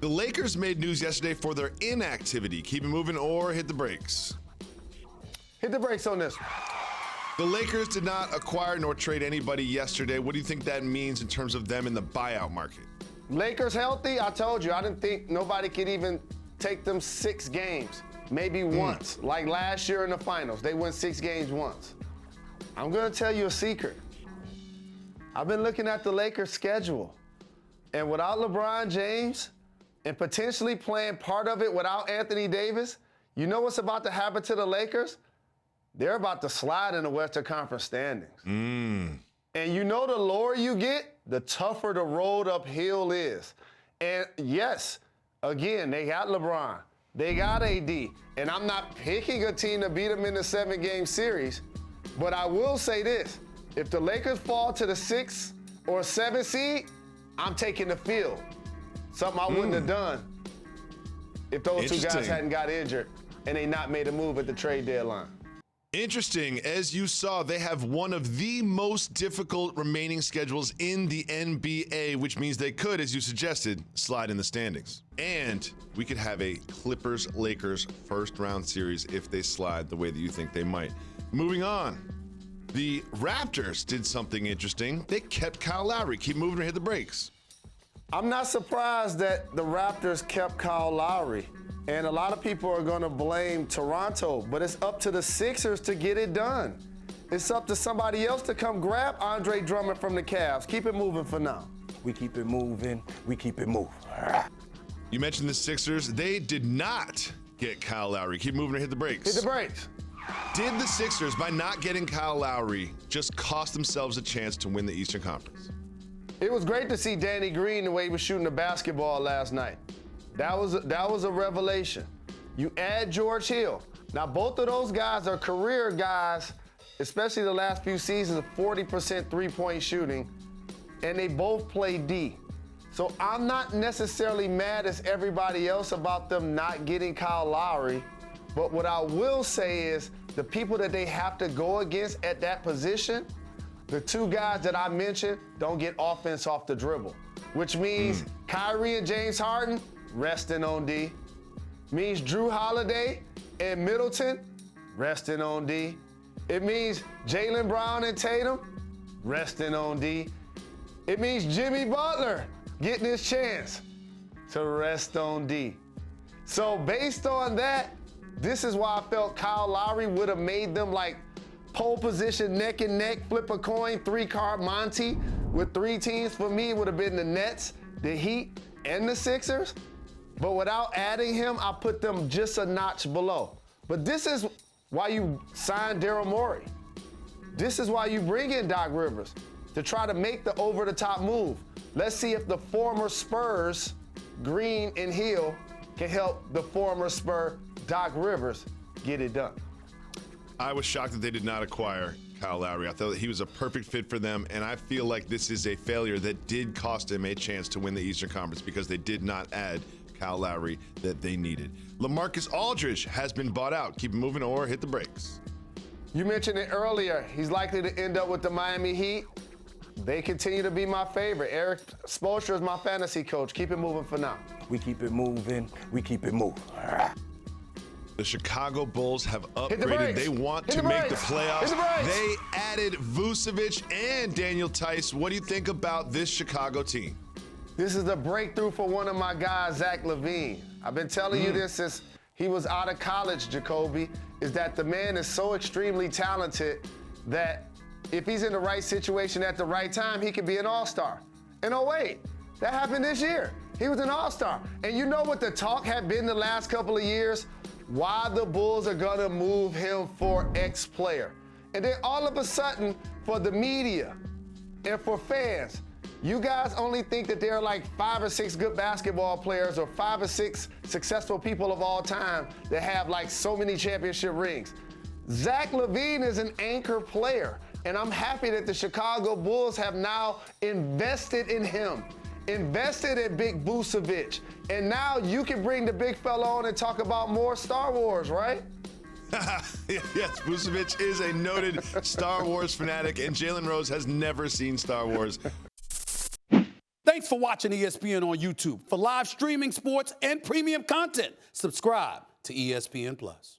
The Lakers made news yesterday for their inactivity. Keep it moving or hit the brakes. Hit the brakes on this one. The Lakers did not acquire nor trade anybody yesterday. What do you think that means in terms of them in the buyout market? Lakers healthy? I told you, I didn't think nobody could even take them 6 games. Maybe once. Like last year in the finals. They won 6 games once. I'm going to tell you a secret. I've been looking at the Lakers' schedule. And without LeBron James, and potentially playing part of it without Anthony Davis, you know what's about to happen to the Lakers? They're about to slide in the Western Conference standings. And you know the lower you get, the tougher the road uphill is. And yes, again, they got LeBron. They got AD. And I'm not picking a team to beat them in the 7-game series. But I will say this. If the Lakers fall to the 6 or 7 seed, I'm taking the field. Something I wouldn't have done if those 2 guys hadn't got injured and they not made a move at the trade deadline. Interesting. As you saw, they have one of the most difficult remaining schedules in the NBA, which means they could, as you suggested, slide in the standings. And we could have a Clippers-Lakers first-round series if they slide the way that you think they might. Moving on. The Raptors did something interesting. They kept Kyle Lowry. Keep moving or hit the brakes. I'm not surprised that the Raptors kept Kyle Lowry. And a lot of people are going to blame Toronto, but it's up to the Sixers to get it done. It's up to somebody else to come grab Andre Drummond from the Cavs. Keep it moving for now. We keep it moving. We keep it moving. You mentioned the Sixers. They did not get Kyle Lowry. Keep moving or hit the brakes. Hit the brakes. Did the Sixers, by not getting Kyle Lowry, just cost themselves a chance to win the Eastern Conference? It was great to see Danny Green the way he was shooting the basketball last night. That was a revelation. You add George Hill. Now, both of those guys are career guys, especially the last few seasons, of 40% three-point shooting, and they both play D. So I'm not necessarily mad as everybody else about them not getting Kyle Lowry, but what I will say is the people that they have to go against at that position, the 2 guys that I mentioned, don't get offense off the dribble, which means Kyrie and James Harden resting on D. Means Drew Holiday and Middleton resting on D. It means Jalen Brown and Tatum resting on D. It means Jimmy Butler getting his chance to rest on D. So based on that, this is why I felt Kyle Lowry would have made them like pole position, neck and neck, flip a coin, 3-card Monty with 3 teams. For me, it would have been the Nets, the Heat, and the Sixers. But without adding him, I put them just a notch below. But this is why you sign Daryl Morey. This is why you bring in Doc Rivers, to try to make the over-the-top move. Let's see if the former Spurs, Green and Hill, can help the former Spur, Doc Rivers, get it done. I was shocked that they did not acquire Kyle Lowry. I thought that he was a perfect fit for them, and I feel like this is a failure that did cost them a chance to win the Eastern Conference because they did not add Kyle Lowry that they needed. LaMarcus Aldridge has been bought out. Keep it moving or hit the brakes. You mentioned it earlier. He's likely to end up with the Miami Heat. They continue to be my favorite. Eric Spoelstra is my fantasy coach. Keep it moving for now. We keep it moving. We keep it moving. The Chicago Bulls have upgraded. brakes. They want Hit to the make the brakes. playoffs. Hit the brakes. They added Vucevic and Daniel Tice. What do you think about this Chicago team? This is a breakthrough for one of my guys, Zach LaVine. I've been telling you this since he was out of college, Jacoby, is that the man is so extremely talented that if he's in the right situation at the right time, he could be an all-star. And oh wait, that happened this year. He was an all-star. And you know what the talk had been the last couple of years? Why the Bulls are gonna move him for X player. And then all of a sudden, for the media and for fans, you guys only think that there are like 5 or 6 good basketball players or 5 or 6 successful people of all time that have like so many championship rings. Zach LaVine is an anchor player, and I'm happy that the Chicago Bulls have now invested in him, invested in Big Vucevic, and now you can bring the big fella on and talk about more Star Wars, right? Yes, Vucevic is a noted Star Wars fanatic, and Jalen Rose has never seen Star Wars. Thanks for watching ESPN on YouTube. For live streaming sports and premium content, subscribe to ESPN+.